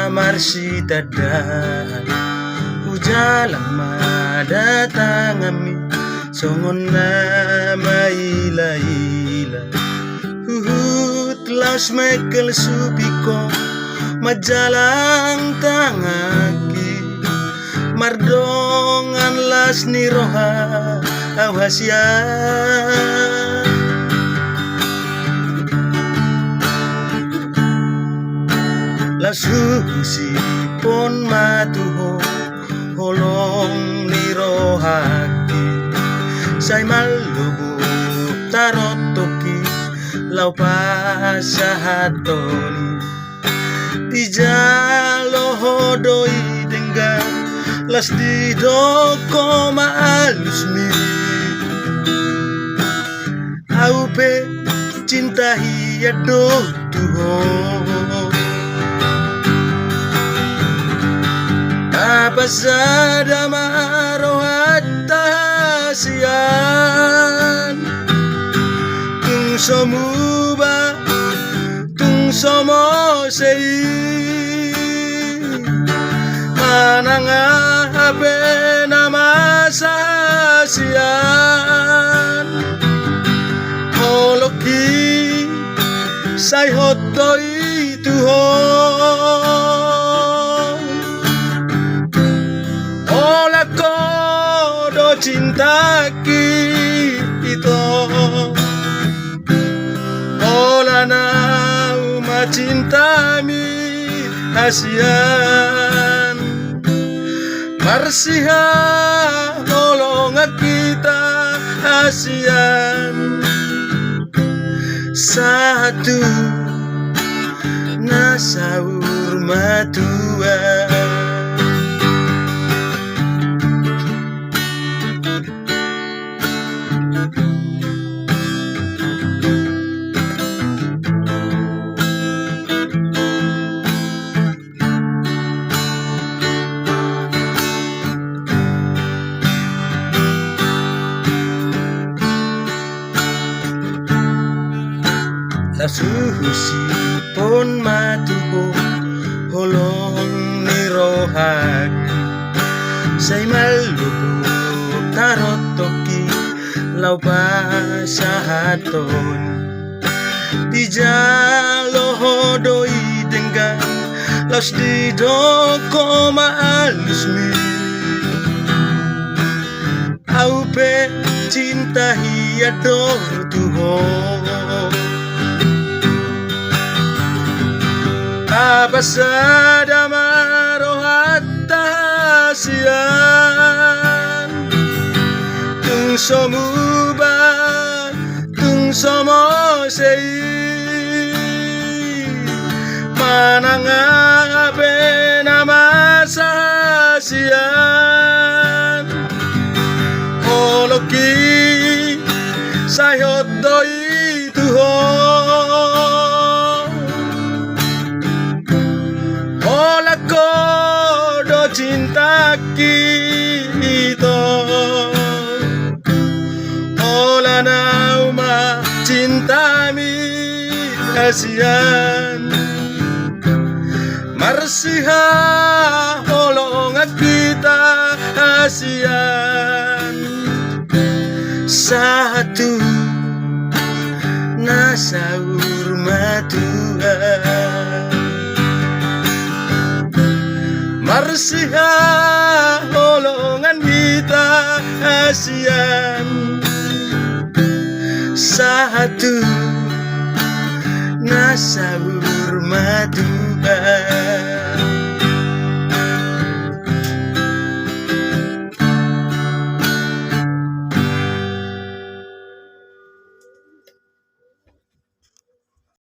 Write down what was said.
marsita dan hujalang madatangami songon na maila-ila huhut laos mekel supiko majalang tangaki mardongan las niroha awasya lasusi pon matuho holong nirohaki say malubuk tarotoki lau pasahatoni tijalo hodoi dengga las di doko maalus miri aupe cinta hiado tuho apa sada marohat tahasian tung somuba tung somo sei mananga ape nama sasian holoki say hotoi tuho cinta kita ola nauma cintami hasian marsiha tolong kita hasian satu nasaur matua lasusi pon matuho holong nirohaki say malubuk tarotoki lau pasahaton tijalo hodoi dengga laos di doko maalus miri aupe cinta hiado tuho apa sada marohat tahasian tung somuba tung somo sei mananga ape nama sasian holoki sayotoi tuho cinta kita ola nauma cintami hasian marsiha holong kita hasian satu nasaur matua marsiha holongan kita hasian satu nasaur madu